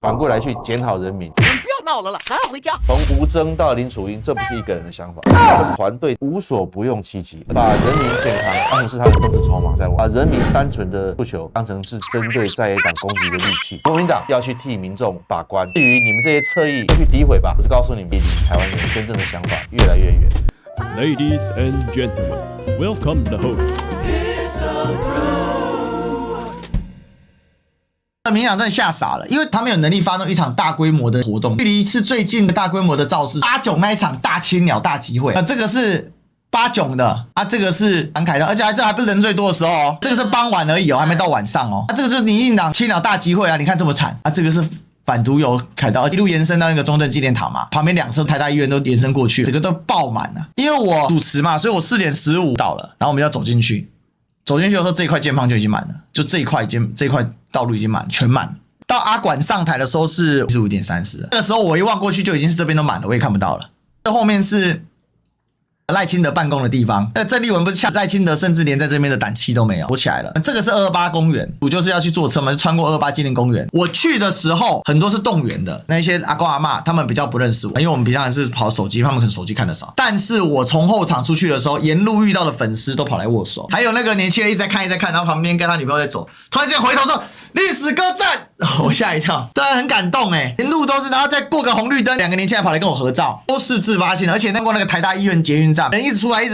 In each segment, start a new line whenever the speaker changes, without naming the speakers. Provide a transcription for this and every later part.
反过来去检讨人民。
你们不要闹了啦，拿我回家。
从吴峥到林楚英，这不是一个人的想法，这个团队无所不用其极，把人民健康当成是他的政治筹码在玩，把人民单纯的诉求当成是针对在野党攻击的利器。国民党要去替民众把关，至于你们这些侧翼去诋毁吧，我是告诉你们，离台湾人真正的想法越来越远。
Ladies and gentlemen, welcome the host.
民进党真的吓傻了，因为他们有能力发动一场大规模的活动，距离一次最近的大规模的造势，89那一场大青鸟大集会，这个是89的啊，这个是蓝凯的，而且这还不是人最多的时候哦，这个是傍晚而已哦，还没到晚上哦，这个是民进党青鸟大集会啊，你看这么惨啊，这个是反毒有凯道，一路延伸到那个中正纪念堂嘛，旁边两侧台大医院都延伸过去，整个都爆满了。因为我主持嘛，所以我4点15到了，然后我们要走进去。走进去的时候，这一块建房就已经满了，就这一块道路已经满，全满。到阿管上台的时候是15点30，那个时候我一望过去就已经是这边都满了，我也看不到了。这后面是赖清德办公的地方，郑丽文不是呛赖清德，甚至连在这边的胆气都没有，躲起来了。这个是228公园，我就是要去坐车嘛，就穿过228纪念公园。我去的时候，很多是动员的，那些阿公阿嬷他们比较不认识我，因为我们平常还是跑手机，他们可能手机看得少。但是我从后场出去的时候，沿路遇到的粉丝都跑来握手，还有那个年轻人一直在看，然后旁边跟他女朋友在走，突然间回头说历史歌赞，我吓一跳，当然很感动哎，沿路都是，然后再过个红绿灯，两个年轻人跑来跟我合照，都是自发性的，而且过那个台大医院捷运站，人一直出来，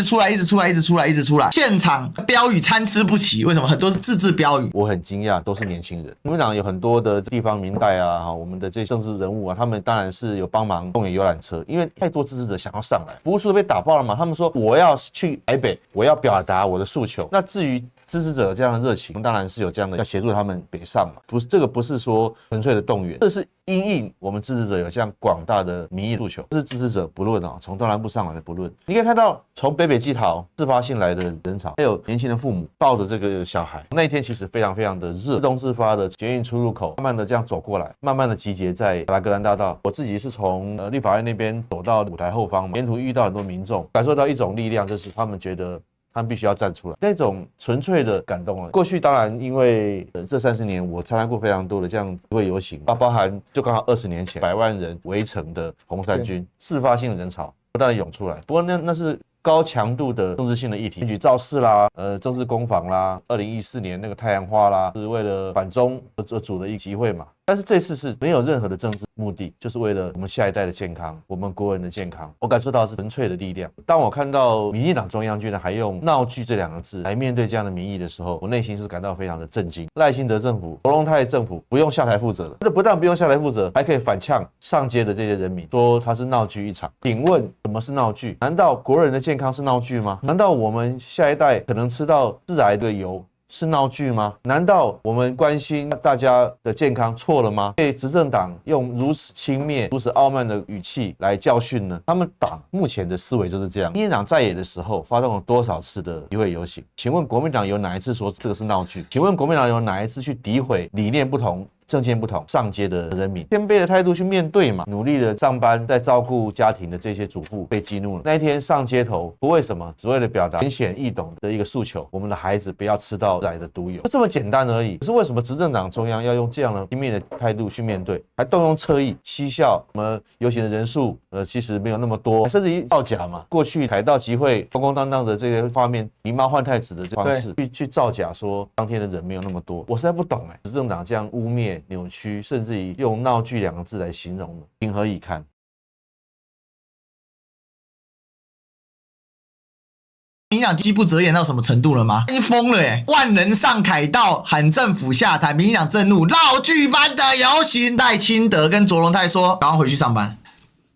现场标语参差不齐，为什么？很多是自制标语。
我很惊讶，都是年轻人。国民党有很多的地方民代啊，我们的这些政治人物啊，他们当然是有帮忙动员游览车，因为太多支持者想要上来，服务处都被打爆了嘛。他们说我要去台北，我要表达我的诉求。那至于支持者这样的热情，当然是有这样的要协助他们北上嘛，不是这个不是说纯粹的动员，这是因应我们支持者有这样广大的民意诉求，这是支持者不论啊，从东南部上来的不论，你可以看到从北北基桃自发性来的人潮，还有年轻的父母抱着这个小孩，那一天其实非常非常的热，自动自发的捷运出入口，慢慢的这样走过来，慢慢的集结在巴拉格兰大道。我自己是从立法院那边走到舞台后方，沿途遇到很多民众，感受到一种力量，就是他们觉得他们必须要站出来，那种纯粹的感动了。过去当然因为这30年我参加过非常多的这样集会游行，包含就刚好20年前100万人围城的红衫军，自发性的人潮不断的涌出来。不过那是高强度的政治性的议题，选举造势啦，政治攻防啦，2014年那个太阳花啦，是为了反中而组的一个集会嘛。但是这次是没有任何的政治目的，就是为了我们下一代的健康，我们国人的健康。我感受到是纯粹的力量。当我看到民进党中央居然还用闹剧这2个字来面对这样的民意的时候，我内心是感到非常的震惊。赖清德政府、罗荣泰政府不用下台负责了，这不但不用下台负责，还可以反呛上街的这些人民，说他是闹剧一场。请问什么是闹剧？难道国人的健康是闹剧吗？难道我们下一代可能吃到致癌的油是闹剧吗？难道我们关心大家的健康错了吗？被执政党用如此轻蔑、如此傲慢的语气来教训呢？他们党目前的思维就是这样。民进党在野的时候发动了多少次的集会游行？请问国民党有哪一次说这个是闹剧？请问国民党有哪一次去诋毁理念不同、政见不同上街的人民？谦卑的态度去面对嘛，努力的上班在照顾家庭的这些主妇被激怒了，那一天上街头不为什么，只为了表达浅显易懂的一个诉求，我们的孩子不要吃到致癌的毒油，就这么简单而已。可是为什么执政党中央要用这样的轻蔑的态度去面对，还动用侧翼嬉笑什么游行的人数其实没有那么多，甚至于造假嘛，过去凯道集会空空荡荡的这个画面，狸猫换太子的这方式去造假说当天的人没有那么多，我实在不懂执政党这样污蔑、扭曲，甚至于用闹剧2个字来形容，情何以堪？
民进党饥不择言到什么程度了吗？已经疯了耶！万人上凯道喊政府下台，民进党震怒，闹剧般的游行。赖清德跟卓荣泰说，赶快回去上班。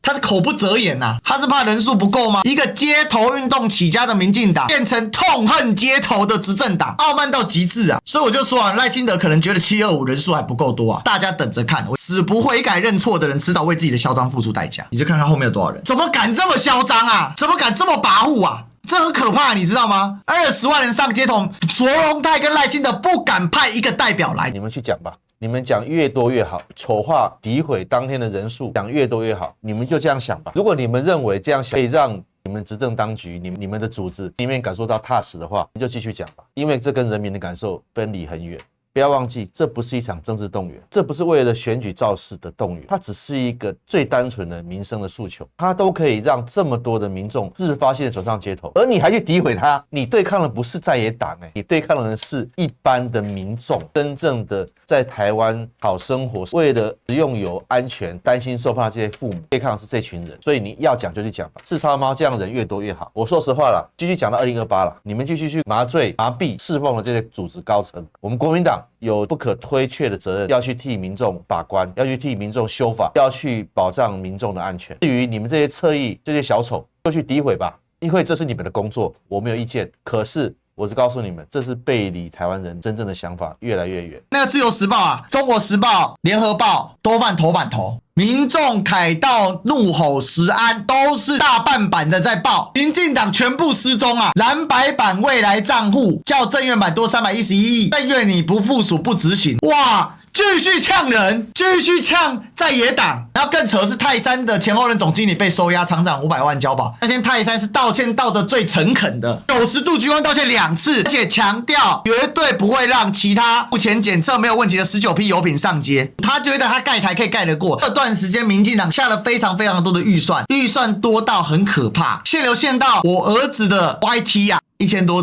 他是口不择言呐，他是怕人数不够吗？一个街头运动起家的民进党，变成痛恨街头的执政党，傲慢到极致啊！所以我就说啊，赖清德可能觉得725人数还不够多啊，大家等着看，死不悔改认错的人，迟早为自己的嚣张付出代价。你就看看后面有多少人，怎么敢这么嚣张啊？怎么敢这么跋扈啊？这很可怕，你知道吗？20万人上街头，卓荣泰跟赖清德不敢派一个代表来。
你们去讲吧，你们讲越多越好，丑化诋毁当天的人数讲越多越好，你们就这样想吧。如果你们认为这样想可以让你们执政当局、你们的组织里面感受到踏实的话，你就继续讲吧，因为这跟人民的感受分离很远。不要忘记，这不是一场政治动员，这不是为了选举造势的动员，它只是一个最单纯的民生的诉求，它都可以让这么多的民众自发性的走上街头，而你还去诋毁它，你对抗的不是在野党你对抗的是一般的民众，真正的在台湾好生活，为了食用油安全担心受怕这些父母，对抗的是这群人，所以你要讲就去讲吧，四叉猫这样的人越多越好。我说实话啦，继续讲到2028了，你们继续去麻醉麻痹侍奉的这些组织高层，我们国民党有不可推却的责任，要去替民众把关，要去替民众修法，要去保障民众的安全。至于你们这些侧翼、这些小丑，就去诋毁吧，因为这是你们的工作，我没有意见。可是我是告诉你们，这是背离台湾人真正的想法越来越远。
那个自由时报啊、中国时报、联合报都犯头版头。民众凯道怒吼食安，都是大半版的在报，民进党全部失踪啊！蓝白版未来账户较政院版多311亿，但愿你不附属不执行，哇！继续呛人，继续呛在野党，然后更扯的是泰山的前后任总经理被收押，厂长500万交保。那天泰山是道歉道的最诚恳的，90度鞠躬道歉2次，而且强调绝对不会让其他目前检测没有问题的19批油品上街。他觉得他盖台可以盖得过。这段时间民进党下了非常非常多的预算多到很可怕，限流限到我儿子的 YT 啊。1000多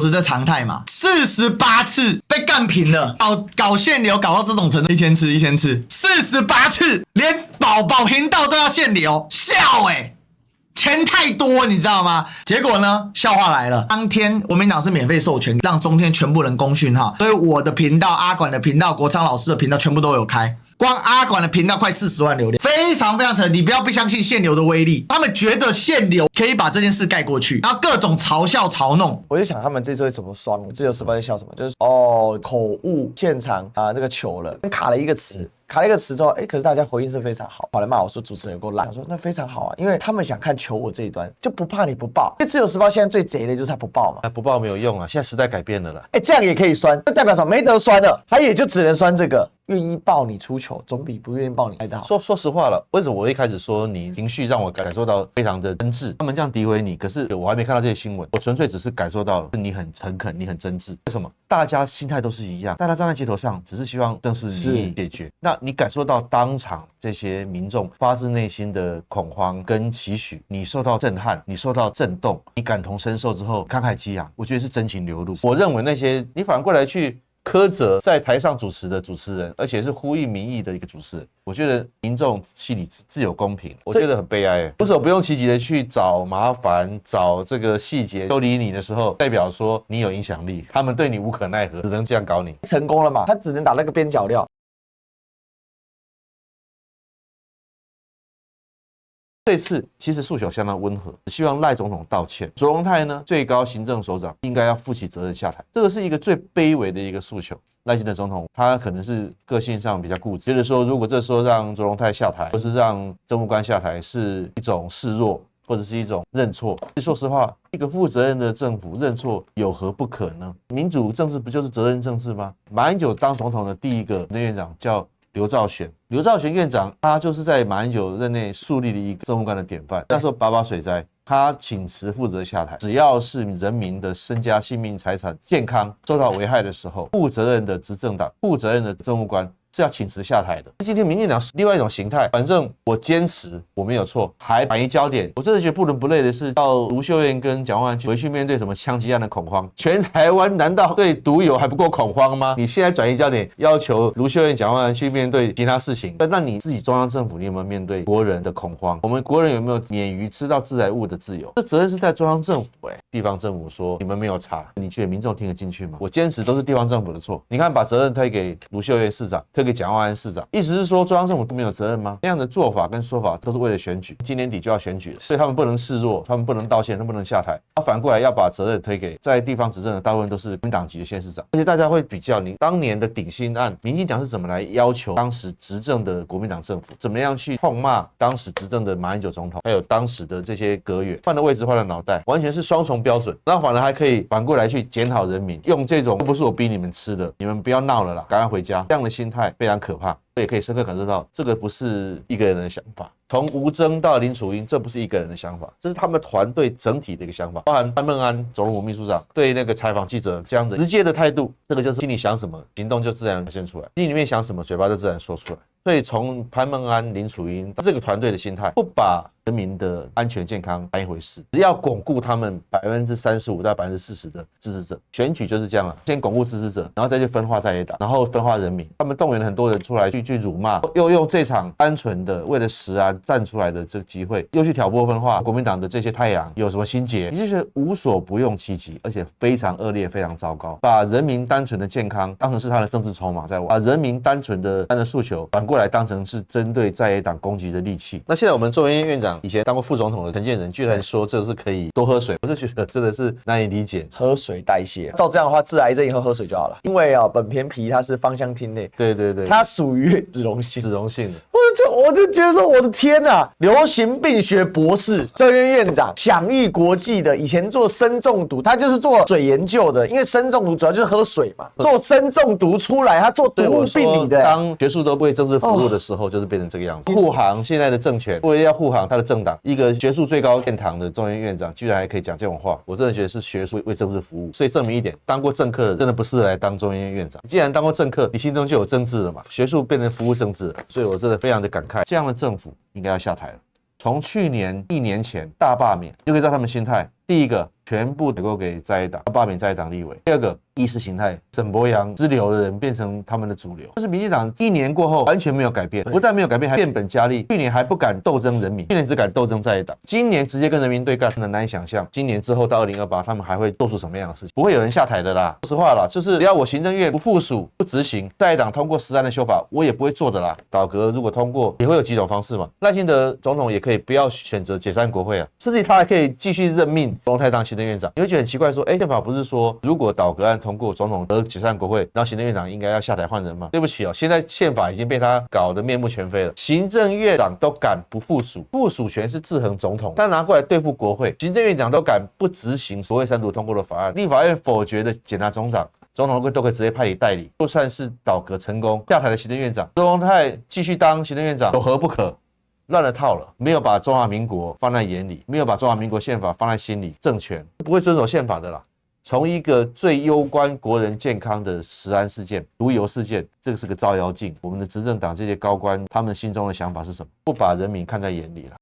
次，这常态嘛，48次被干平了，搞限流搞到这种程度，1000次，48次，连宝宝频道都要限流，笑钱太多，你知道吗？结果呢，笑话来了，当天国民党是免费授权让中天全部人公讯号，所以我的频道、阿管的频道、国昌老师的频道全部都有开。光阿管的频道快40万流量，非常非常扯。你不要不相信限流的威力，他们觉得限流可以把这件事盖过去，然后各种嘲笑嘲弄。
我就想他们这次会怎么双，自由时报在笑什么？就是口误现场那个糗了，卡了一个词。卡了一个词之后，可是大家回应是非常好，跑来骂我说主持人有够烂。我说那非常好啊，因为他们想看求我这一端，就不怕你不报。因为自由时报现在最贼的就是他不报嘛，
不报没有用啊，现在时代改变了啦。
这样也可以酸，那代表什么？没得酸了，他也就只能酸这个。愿意报你出糗，总比不愿意报你来得好。
说实话了，为什么我一开始说你情绪让我感受到非常的真挚？他们这样诋毁你，可是我还没看到这些新闻，我纯粹只是感受到你很诚恳，你很真挚。为什么？大家心态都是一样，大家站在街头上，只是希望正事民意解决。那你感受到当场这些民众发自内心的恐慌跟期许，你受到震撼，你受到震动，你感同身受之后慷慨激昂，我觉得是真情流露。我认为那些你反过来去苛责在台上主持的主持人，而且是呼应民意的一个主持人，我觉得民众心里自有公平，我觉得很悲哀。无所不用其极的去找麻烦、找这个细节修理你的时候，代表说你有影响力，他们对你无可奈何，只能这样搞你。
成功了嘛？他只能打那个边角料。
这次其实诉求相当温和，只希望赖总统道歉。卓荣泰呢，最高行政首长应该要负起责任下台，这个是一个最卑微的一个诉求。赖清德总统他可能是个性上比较固执，觉得说如果这时候让卓荣泰下台，或是让政务官下台，是一种示弱，或者是一种认错。说实话，一个负责任的政府认错有何不可呢？民主政治不就是责任政治吗？马英九当总统的第一个院长叫刘兆玄院长，他就是在马英九任内树立了一个政务官的典范。那时候八水灾，他请辞负责下台，只要是人民的身家性命财产健康受到危害的时候，负责任的执政党、负责任的政务官是要请辞下台的。今天民进党另外一种形态，反正我坚持我没有错，还转移焦点。我真的觉得不伦不类的是，到卢秀燕跟蒋万安回去面对什么枪击案的恐慌，全台湾难道对毒友还不够恐慌吗？你现在转移焦点，要求卢秀燕、蒋万安去面对其他事情，那你自己中央政府，你有没有面对国人的恐慌？我们国人有没有免于吃到致癌物的自由？这责任是在中央政府。地方政府说你们没有查，你觉得民众听得进去吗？我坚持都是地方政府的错。你看，把责任推给卢秀燕市长，推给蒋万安市长，意思是说中央政府都没有责任吗？那样的做法跟说法都是为了选举，今年底就要选举了，所以他们不能示弱，他们不能道歉，他们不能下台。反过来要把责任推给在地方执政的大部分都是国民党籍的县市长，而且大家会比较你当年的顶新案，民进党是怎么来要求当时执政的国民党政府，怎么样去痛骂当时执政的马英九总统，还有当时的这些阁员，换了位置换了脑袋，完全是双重标准。那反而还可以反过来去检讨人民，用这种不是我逼你们吃的，你们不要闹了啦，赶快回家，这样的心态态非常可怕，也可以深刻感受到这个不是一个人的想法。从吴峥到林楚茵，这不是一个人的想法，这是他们团队整体的一个想法，包含潘孟安总统府秘书长对那个采访记者这样的直接的态度，这个就是心里想什么，行动就自然表现出来，心里面想什么，嘴巴就自然说出来。所以从潘孟安、林楚茵这个团队的心态，不把人民的安全健康当一回事，只要巩固他们35%到40%的支持者。选举就是这样了，先巩固支持者，然后再去分化在野党，然后分化人民。他们动员了很多人出来去辱骂，又用这场单纯的为了食安站出来的这个机会，又去挑拨分化国民党的这些太阳有什么心结？你就觉得无所不用其极，而且非常恶劣、非常糟糕，把人民单纯的健康当成是他的政治筹码在玩，把人民单纯的诉求反过来当成是针对在野党攻击的利器。那现在我们中研院院长以前当过副总统的陈建仁居然说这是可以多喝水，我就觉得真的是难以理解。
喝水代谢，照这样的话，治癌症以后喝水就好了。因为本片皮它是芳香烃类，
对对对，
它属于脂溶性，
脂溶性的。
我就觉得说，我的天啊！流行病学博士、中研院院长，享誉国际的，以前做砷中毒，他就是做水研究的，因为砷中毒主要就是喝水嘛。做砷中毒出来，他做毒物病理的。
当学术都为政治服务的时候，就是变成这个样子。护航现在的政权，为了要护航他的政党，一个学术最高殿堂的中研院长，居然还可以讲这种话，我真的觉得是学术为政治服务。所以证明一点，当过政客的真的不适合来当中研院院长。既然当过政客，你心中就有政治了嘛，学术变成服务政治了，所以我真的非常的感慨，这样的政府应该要下台了。从去年1年前大罢免，就可以知道他们心态。第一个，全部采购给在野党，罢免在野党立委；第二个，意识形态沈伯洋支流的人变成他们的主流，就是民进党1年过后完全没有改变，不但没有改变，还变本加厉。去年还不敢斗争人民，去年只敢斗争在野党，今年直接跟人民对干，真的难以想象。今年之后到2028，他们还会做出什么样的事情？不会有人下台的啦。说实话啦，就是只要我行政院不附属、不执行在野党通过实案的修法，我也不会做的啦。倒阁如果通过，也会有几种方式嘛。赖清德总统也可以不要选择解散国会啊，甚至他还可以继续任命龙泰当行政院长。你会觉得很奇怪，说，宪法不是说如果倒阁案通过，总统得解散国会，然后行政院长应该要下台换人吗？对不起哦，现在宪法已经被他搞得面目全非了。行政院长都敢不附属，附属权是制衡总统，他拿过来对付国会，行政院长都敢不执行国会3读通过的法案，立法院否决的检察总长。总统都可以直接派你代理，就算是倒阁成功下台的行政院长周荣泰继续当行政院长，有何不可？乱了套了，没有把中华民国放在眼里，没有把中华民国宪法放在心里，政权不会遵守宪法的啦。从一个最攸关国人健康的食安事件、毒油事件，这个是个照妖镜。我们的执政党这些高官，他们心中的想法是什么？不把人民看在眼里了。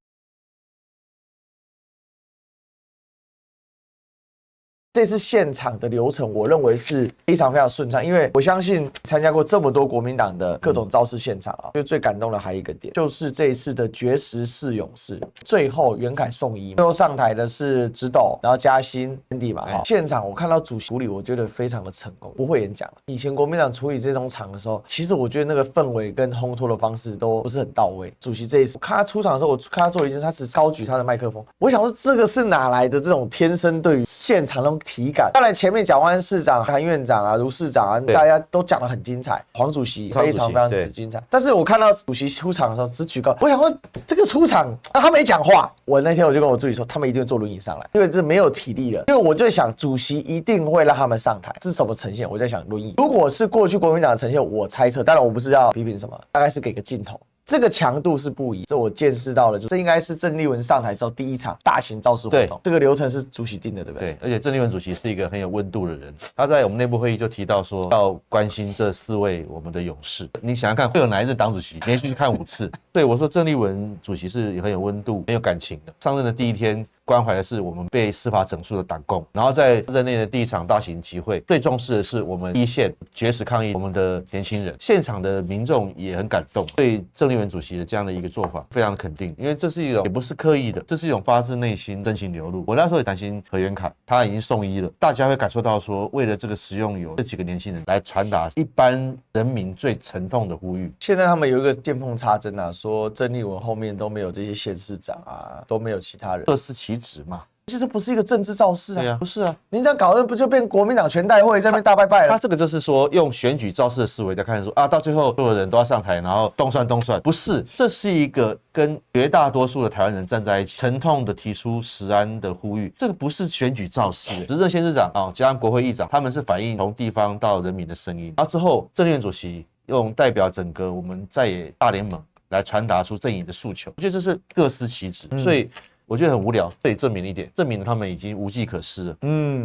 这次现场的流程，我认为是非常非常顺畅，因为我相信参加过这么多国民党的各种造势现场啊，就最感动的还有一个点，就是这一次的绝食四勇士，最后袁凯送医，最后上台的是直斗，然后嘉欣、Andy 嘛，现场我看到主席处理，我觉得非常的成功，不会演讲。以前国民党处理这种场的时候，其实我觉得那个氛围跟烘托的方式都不是很到位。主席这一次，我看他出场的时候，我看他做了一件事，他只高举他的麦克风，我想说这个是哪来的这种天生对于现场那种体感？当然前面蒋万安市长、韩院长啊、卢市长啊，大家都讲得很精彩，黄主席非常非常精彩。但是我看到主席出场的时候只举高，我想说这个出场他没讲话，我那天我就跟我助理说，他们一定会坐轮椅上来，因为这没有体力了。因为我就想主席一定会让他们上台，是什么呈现？我在想轮椅。如果是过去国民党的呈现，我猜测，当然我不是要批评什么，大概是给个镜头。这个强度是不一，这我见识到了，这应该是郑丽文上台之后第一场大型造势活动。这个流程是主席定的，对不对？
对，而且郑丽文主席是一个很有温度的人，他在我们内部会议就提到说，要关心这4位我们的勇士。你想想看，会有哪一任党主席连续去看5次？对我说，郑丽文主席是很有温度、很有感情的。上任的第一天，关怀的是我们被司法整肃的党共，然后在任内的第一场大型集会，最重视的是我们一线绝食抗议我们的年轻人，现场的民众也很感动，对郑丽文主席的这样的一个做法非常肯定，因为这是一种也不是刻意的，这是一种发自内心真情流露。我那时候也担心何元凯，他已经送医了，大家会感受到说，为了这个食用油，这几个年轻人来传达一般人民最沉痛的呼吁。
现在他们有一个见缝插针啊，说郑丽文后面都没有这些县市长啊，都没有其他人，
各司其职嘛。
其实不是一个政治造势啊，
对啊，不是啊，
您这样搞，不就变国民党全代会在那边大拜拜了？
他这个就是说用选举造势的思维在看说啊，到最后所有人都要上台，然后东算，不是，这是一个跟绝大多数的台湾人站在一起，沉痛的提出食安的呼吁，这个不是选举造势。执政县市长加上国会议长，他们是反映从地方到人民的声音。然后之后，郑丽文主席用代表整个我们在野大联盟来传达出阵营的诉求，我觉得这是各司其职，所以我觉得很无聊。这里证明了一点，证明了他们已经无计可施了。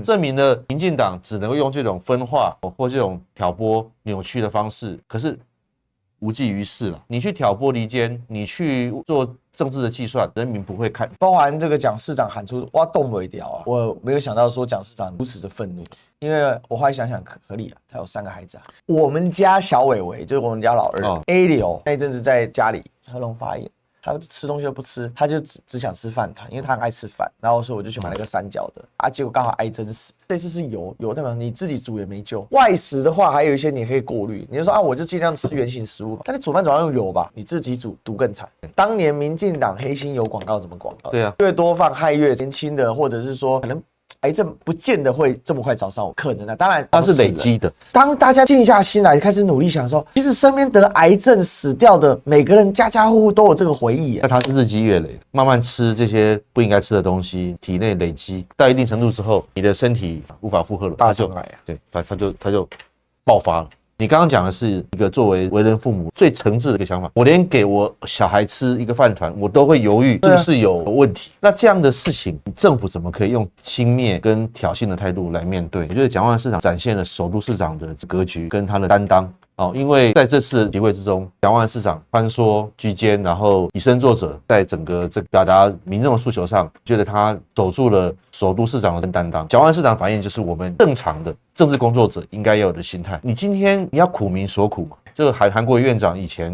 证明了民进党只能够用这种分化或这种挑拨扭曲的方式，可是无济于事了。你去挑拨离间，你去做政治的计算，人民不会看。
包含这个蒋市长喊出哇动不掉啊，我没有想到说蒋市长如此的愤怒，因为我后来想想合理啊，他有3个孩子啊。我们家小伟伟就是我们家老二、A 流那一阵子在家里喉咙发炎。他吃东西都不吃，他就只想吃饭团，因为他很爱吃饭。然后所以我就去买了个3角的啊，结果刚好挨针死。这次是油代表你自己煮也没救。外食的话，还有一些你可以过滤，你就说啊，我就尽量吃原型食物。但你煮饭总要用油吧？你自己煮毒更惨。当年民进党黑心油广告怎么广告？
对啊，
越多放害越年轻的，或者是说可能。癌症不见得会这么快找上我，可能啊，当然
它是累积的。
当大家静下心来开始努力想的时候，其实身边得癌症死掉的每个人家家户户都有这个回忆。
那它是日积月累，慢慢吃这些不应该吃的东西，体内累积到一定程度之后，你的身体无法负荷了，
大伤害啊，
对，它就爆发了。你刚刚讲的是一个作为为人父母最诚挚的一个想法，我连给我小孩吃一个饭团，我都会犹豫是不是有问题。那这样的事情，政府怎么可以用轻蔑跟挑衅的态度来面对？我觉得蒋万安市长展现了首都市长的格局跟他的担当。因为在这次的集会之中，蒋万安市长穿梭居间，然后以身作则，在整个这表达民众的诉求上，觉得他守住了首都市长的担当。蒋万安市长反映就是我们正常的政治工作者应该要有的心态。你今天你要苦民所苦嘛，这个韩国瑜院长以前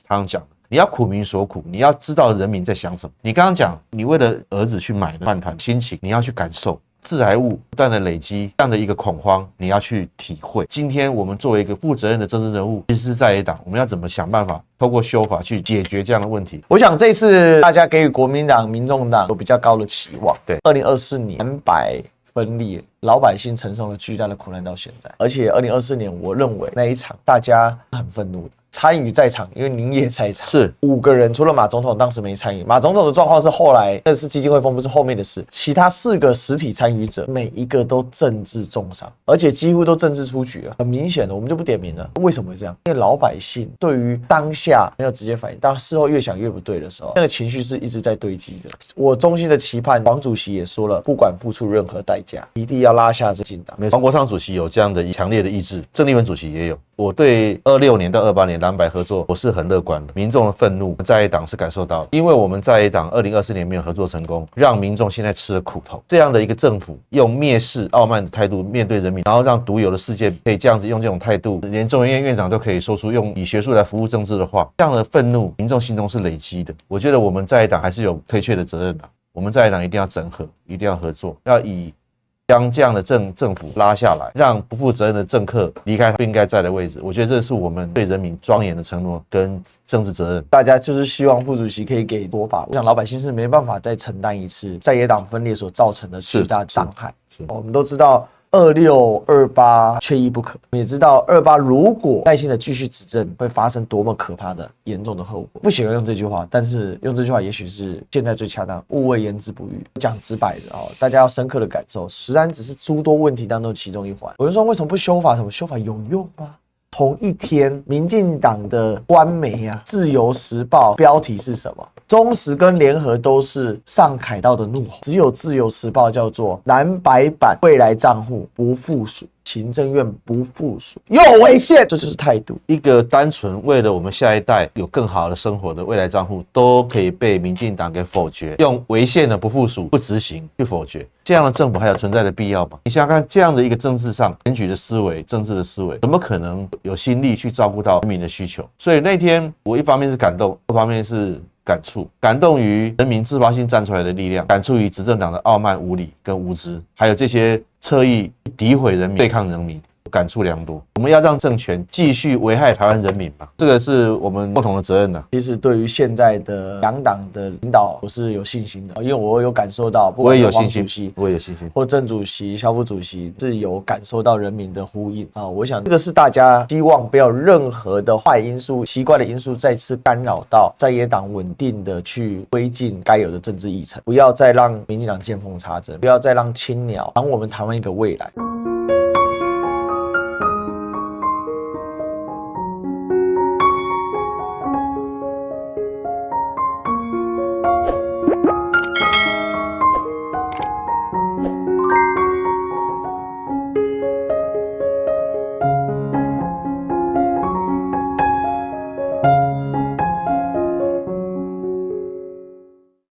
常常讲的，你要苦民所苦，你要知道人民在想什么。你刚刚讲，你为了儿子去买的饭团，心情你要去感受。致癌物不断的累积，这样的一个恐慌，你要去体会。今天我们作为一个负责任的政治人物，其实是在野党，我们要怎么想办法，透过修法去解决这样的问题？
我想这次大家给予国民党、民众党有比较高的期望。
对
，2024年蓝白分裂，老百姓承受了巨大的苦难到现在。而且2024年，我认为那一场大家很愤怒的。参与在场，因为您也在场，
是
5个人，除了马总统当时没参与。马总统的状况是后来，那是基金会封，不是后面的事。其他4个实体参与者，每一个都政治重伤，而且几乎都政治出局了。很明显的，我们就不点名了。为什么会这样？因为老百姓对于当下没有直接反应，到事后越想越不对的时候，那个情绪是一直在堆积的。我衷心的期盼，黄主席也说了，不管付出任何代价，一定要拉下这进党。
黄国昌主席有这样的强烈的意志，郑丽文主席也有。我对26年到28年蓝白合作我是很乐观的，民众的愤怒在野党是感受到，因为我们在野党2024年没有合作成功，让民众现在吃了苦头。这样的一个政府用蔑视傲慢的态度面对人民，然后让独有的世界可以这样子用这种态度，连中研院院长都可以说出用以学术来服务政治的话，这样的愤怒民众心中是累积的。我觉得我们在野党还是有推却的责任的，我们在野党一定要整合，一定要合作，要以将这样的政府拉下来，让不负责任的政客离开他不应该在的位置。我觉得这是我们对人民庄严的承诺跟政治责任。
大家就是希望副主席可以给说法，我想老百姓是没办法再承担一次在野党分裂所造成的巨大伤害。我们都知道26、28缺一不可，我们也知道28如果耐心的继续执政，会发生多么可怕的严重的后果。不喜欢用这句话，但是用这句话也许是现在最恰当。勿谓言之不预，讲直白的大家要深刻的感受，食安只是诸多问题当中其中一环。有人说为什么不修法？什么修法有用吗？同一天，民进党的官媒《自由时报》标题是什么？中时跟联合都是上凯道的怒吼，只有《自由时报》叫做蓝白版未来账户不附属，行政院不附属，有违宪，这就是态度。
一个单纯为了我们下一代有更好的生活的未来账户，都可以被民进党给否决，用违宪的不附属、不执行去否决，这样的政府还有存在的必要吗？你想想看，这样的一个政治上选举的思维、政治的思维，怎么可能有心力去照顾到人民的需求？所以那天我一方面是感动，二方面是感触，感动于人民自发性站出来的力量，感触于执政党的傲慢无礼跟无知，还有这些侧翼诋毁人民、对抗人民，感触良多。我们要让政权继续危害台湾人民嘛，这个是我们共同的责任的。
其实对于现在的两党的领导，我是有信心的，因为我有感受到，不
我
管是
也有信心
黄主席，
我也有信心，
或郑主席、萧副主席是有感受到人民的呼应啊。我想这个是大家希望不要任何的坏因素、奇怪的因素再次干扰到在野党稳定的去推进该有的政治议程，不要再让民进党见缝插针，不要再让青鸟挡我们台湾一个未来。